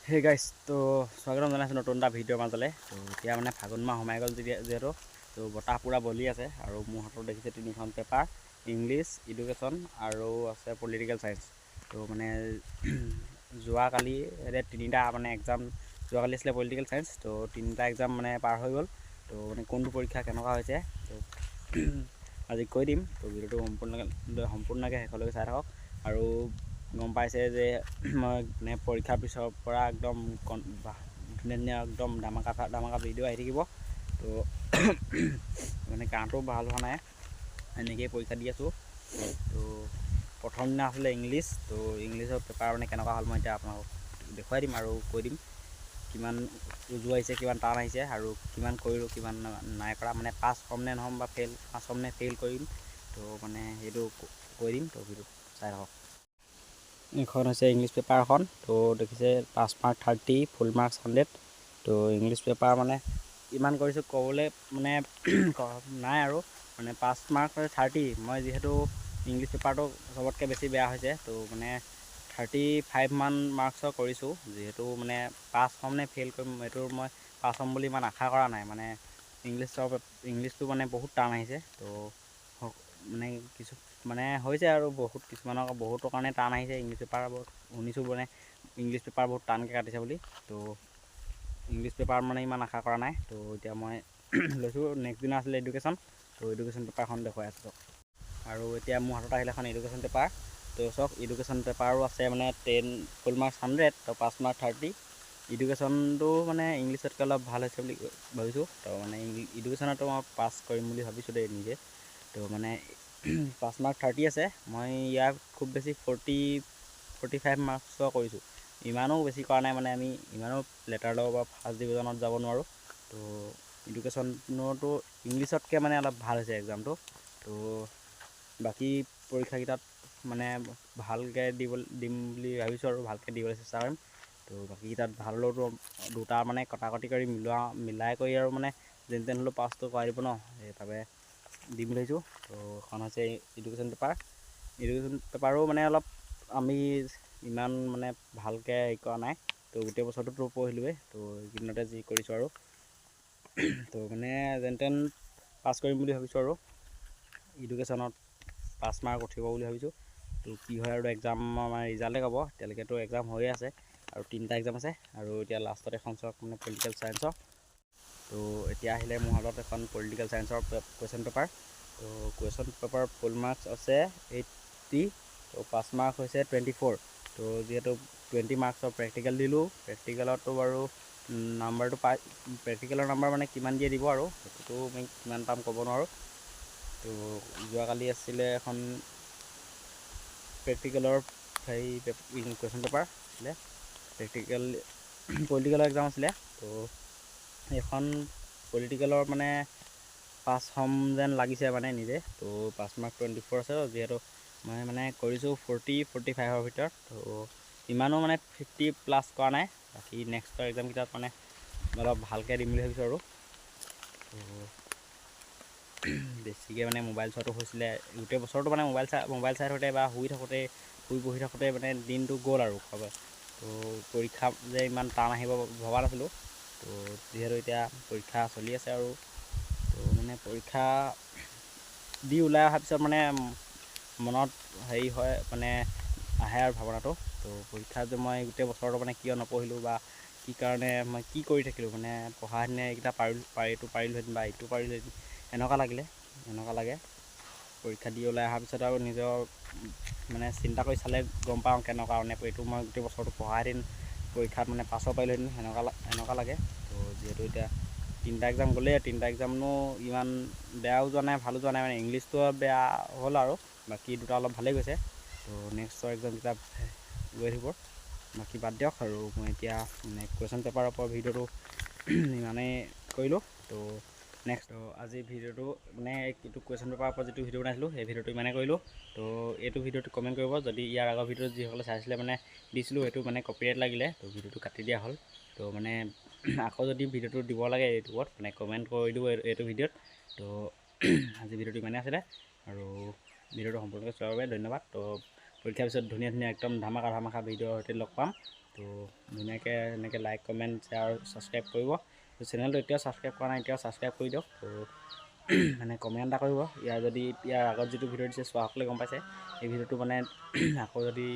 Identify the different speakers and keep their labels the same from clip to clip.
Speaker 1: হে গাইছ, তো স্বাগতম জনাইছোঁ নতুন এটা ভিডিঅ'ৰ মাজলৈ। তো এতিয়া মানে ফাগুন মাহ সোমাই গ'ল যিহেতু, তো বতাহ পূৰা বলি আছে আৰু মোৰ হাতত দেখিছে তিনিখন পেপাৰ, ইংলিছ, এডুকেশ্যন আৰু আছে পলিটিকেল চায়েন্স। তো মানে যোৱাকালি তিনিটা মানে এক্সাম, যোৱাকালি আছিলে পলিটিকেল চায়েন্স, তো তিনিটা এক্সাম মানে পাৰ হৈ গ'ল। তো মানে কোনটো পৰীক্ষা কেনেকুৱা হৈছে তো আজি কৈ দিম। তো ভিডিঅ'টো সম্পূৰ্ণকৈ শেষলৈকে চাই থাকক। আৰু গম পাইছে যে মই মানে পৰীক্ষাৰ পিছৰ পৰা একদম ধুনীয়া ধুনীয়া একদম ধামাকা ভিডিঅ' আহি থাকিব। তো মানে কামটো ভাল হোৱা নাই, এনেকৈয়ে পৰীক্ষা দি আছোঁ। তো প্ৰথম দিনা আছিলে ইংলিছ। তো ইংলিছৰ পেপাৰ মানে কেনেকুৱা হ'ল মই এতিয়া আপোনালোকক দেখুৱাই দিম আৰু কৈ দিম কিমান উজু আহিছে, কিমান টান আহিছে আৰু কিমান কৰিলোঁ, কিমান নাই কৰা, মানে পাছ হ'ম নে নহ'ম বা পাছ হ'ম নে ফেইল কৰিম। তো মানে সেইটো কৈ দিম। তো ভিডিঅ'টো চাই থাকক। এইখন হৈছে ইংলিছ পেপাৰখন। তো দেখিছে পাছ মাৰ্ক 30, ফুল মাৰ্কছ 100। তো ইংলিছ পেপাৰ মানে ইমান কৰিছোঁ ক'বলৈ মানে নাই আৰু, মানে পাছ মাৰ্ক 30। মই যিহেতু ইংলিছ পেপাৰটো চবতকৈ বেছি বেয়া হৈছে, তো মানে 35 মান মাৰ্কছৰ কৰিছোঁ। যিহেতু মানে পাছ হ'ম নে ফেইল কৰিম এইটো মই পাছ হ'ম বুলি ইমান আশা কৰা নাই, মানে ইংলিছটো মানে বহুত টান আহিছে। তো মানে মানে হৈছে আৰু বহুতৰ কাৰণে টান আহিছে ইংলিছ পেপাৰ। শুনিছোঁ মানে ইংলিছ পেপাৰ বহুত টানকৈ কাটিছে বুলি। তো ইংলিছ পেপাৰ মানে ইমান আশা কৰা নাই। তো এতিয়া মই লৈছোঁ। নেক্সট দিনা আছিলে এডুকেশ্যন। তো এডুকেশ্যন পেপাৰখন দেখুৱাই আছোঁ চাওক। আৰু এতিয়া মোৰ হাতত আহিলে এখন এডুকেশ্যন পেপাৰ। তো চাওক, এডুকেশ্যন পেপাৰো আছে মানে 10 ফুল মাৰ্কছ 100, তো পাছ মাৰ্ক 30। এডুকেশ্যনটো মানে ইংলিছতকৈ অলপ ভাল হৈছে বুলি ভাবিছোঁ। তো মানে এডুকেশ্যনতো মই পাছ কৰিম বুলি ভাবিছোঁ দেই নিজে। তো মানে পাছ মাৰ্ক 30 আছে। মই ইয়াৰ খুব বেছি 45 মাৰ্কছৰ কৰিছোঁ। ইমানো বেছি কৰা নাই, মানে আমি ইমানো লেটাৰ ল'ব বা ফাৰ্ষ্ট ডিভিজনত যাব নোৱাৰোঁ। তো এডুকেশ্যনতো ইংলিছতকৈ মানে অলপ ভাল হৈছে এক্সামটো। তো বাকী পৰীক্ষাকেইটাত মানে ভালকৈ দিম বুলি ভাবিছোঁ আৰু ভালকৈ দিবলৈ চেষ্টা কৰিম। তো বাকীকেইটাত ভাল হ'লেওতো দুটা মানে কটাকটি কৰি মিলাই কৰি আৰু মানে যেন তেন হ'লেও পাছটো কৰাই দিব ন, সেইবাবে দিম বুলি ভাবিছোঁ। তো এখন হৈছে এডুকেশ্যন পেপাৰ। এডুকেশ্যন পেপাৰো মানে অলপ আমি ইমান মানে ভালকৈ হেৰি কৰা নাই। তো গোটেই বছৰটোতো পঢ়িলোৱেই, তো এইকেইদিনতে যি কৰিছোঁ আৰু তো মানে যেন তেন পাছ কৰিম বুলি ভাবিছোঁ আৰু এডুকেশ্যনত পাছ মাৰ্ক উঠিব বুলি ভাবিছোঁ। তো কি হয় আৰু এক্সাম আমাৰ ৰিজাল্টে ক'ব। এতিয়ালৈকেতো এক্সাম হৈয়ে আছে আৰু 3টা এক্সাম আছে, আৰু এতিয়া লাষ্টত এখন চাওক মানে পলিটিকেল চায়েন্সৰ। তো এতিয়া আহিলে মোৰ হাতত এখন পলিটিকেল চায়েন্সৰ কুৱেশ্যন পেপাৰ। তো কুৱেশ্যন পেপাৰ ফুল মাৰ্কছ আছে 80, তো পাছ মাৰ্ক হৈছে 24। তো যিহেতু 20 মাৰ্কছৰ প্ৰেক্টিকেল দিলোঁ, প্ৰেক্টিকেলতো বাৰু নাম্বাৰটো প্ৰেক্টিকেলৰ নাম্বাৰ মানে কিমান দিয়ে দিব আৰু সেইটোতো আমি কিমান পাম ক'ব নোৱাৰোঁ। তো যোৱাকালি আছিলে এখন প্ৰেক্টিকেলৰ কুৱেশ্যন পেপাৰ আছিলে, পলিটিকেলৰ এক্সাম আছিলে। তো এইখন পলিটিকেলৰ মানে পাছ হ'ম যেন লাগিছে মানে নিজে। তো পাছ মাৰ্ক 24 আছে, যিহেতু মই মানে কৰিছোঁ 40-45ৰ ভিতৰত। তো ইমানো মানে 50+ কৰা নাই। বাকী নেক্সটৰ এক্সামকেইটাত মানে অলপ ভালকৈ দিম বুলি ভাবিছোঁ আৰু। তো বেছিকৈ মানে মোবাইল চোৱাটো হৈছিলে গোটেই বছৰটো, মানে মোবাইল চাই থাকোঁতে বা শুই বহি থাকোঁতে মানে দিনটো গ'ল আৰু তো পৰীক্ষা যে ইমান টান আহিব ভবা নাছিলোঁ। তো যিহেতু এতিয়া পৰীক্ষা চলি আছে আৰু, তো মানে পৰীক্ষা দি ওলাই অহাৰ পিছত মানে মনত হেৰি হয়, মানে আহে আৰু ভাৱনাটো। তো পৰীক্ষা যে মই গোটেই বছৰটো মানে কিয় নপঢ়িলোঁ বা কি কাৰণে মই কি কৰি থাকিলোঁ, মানে পঢ়াখিনিয়ে এইকেইটা পাৰিলোহেঁতেন বা এইটো পাৰিলোহেঁতেন, এনেকুৱা লাগে। পৰীক্ষা দি ওলাই অহাৰ পিছত আৰু নিজৰ মানে চিন্তা কৰি চালে গম পাওঁ কেনেকুৱা, মানে এইটো মই গোটেই বছৰটো পঢ়াহেঁতেন পৰীক্ষাত মানে পাছ হ'ব পাৰিলোহেঁতেন, এনেকুৱা লাগে। তো যিহেতু এতিয়া 3টা এক্সাম গ'লেই, 3টা এক্সামনো ইমান বেয়াও যোৱা নাই ভালো যোৱা নাই, মানে ইংলিছটো বেয়া হ'ল আৰু বাকী দুটা অলপ ভালেই গৈছে। তো নেক্সটৰ এক্সামকেইটা গৈ থাকিব, বাকী বাদ দিয়ক। আৰু মই এতিয়া মানে কুৱেশ্যন পেপাৰৰ ওপৰত ভিডিঅ'টো ইমানেই কৰিলোঁ। তো নেক্সট আজিৰ ভিডিঅ'টো মানে এইটো কুৱেশ্যন পেপাৰৰ ওপৰত যিটো ভিডিঅ' বনাইছিলোঁ সেই ভিডিঅ'টো ইমানেই কৰিলোঁ। তো এইটো ভিডিঅ'টো কমেণ্ট কৰিব, যদি ইয়াৰ আগৰ ভিডিঅ'ত যিসকলে চাইছিলে মানে দিছিলোঁ সেইটো মানে কপিৰাইট লাগিলে, তো ভিডিঅ'টো কাটি দিয়া হ'ল। তো মানে আকৌ যদি ভিডিঅ'টো দিব লাগে ইউটিউবত মানে কমেণ্ট কৰি দিব এইটো ভিডিঅ'ত। তো আজি ভিডিঅ'টো ইমানেই আছিলে, আৰু ভিডিঅ'টো সম্পূৰ্ণকৈ চোৱাৰ বাবে ধন্যবাদ। তো পৰীক্ষাৰ পিছত ধুনীয়া একদম ধামাকা ভিডিঅ'ৰ সৈতে লগ পাম। তো ধুনীয়াকৈ এনেকৈ লাইক কমেণ্ট শ্বেয়াৰ আৰু ছাবস্ক্ৰাইব কৰিব। তো চেনেলটো এতিয়াও ছাবস্ক্ৰাইব কৰা নাই, এতিয়াও ছাবস্ক্ৰাইব কৰি দিয়ক। তো মানে কমেণ্ট এটা কৰিব। ইয়াৰ আগত যিটো ভিডিঅ' দিছে চোৱাসকলে গম পাইছে, এই ভিডিঅ'টো মানে আকৌ যদি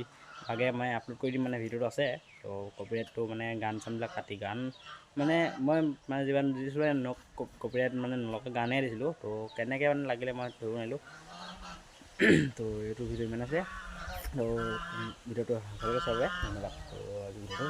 Speaker 1: ভাগে মই আপলোড কৰি দিম। মানে ভিডিঅ'টো আছে, তো কপিৰাইটটো মানে গান চানবিলাক কাটি গান মানে মই মানে যিমান দিছিলোঁ কপিৰাইট মানে নলগাকৈ গানেই দিছিলোঁ। তো কেনেকৈ মানে লাগিলে মই ধৰিব নোৱাৰিলোঁ। তো এইটো ভিডিঅ' ইমান আছে। তো ভিডিঅ'টো ভালকৈ চাব, ধন্যবাদ। তো আজি ভিডিঅ'টো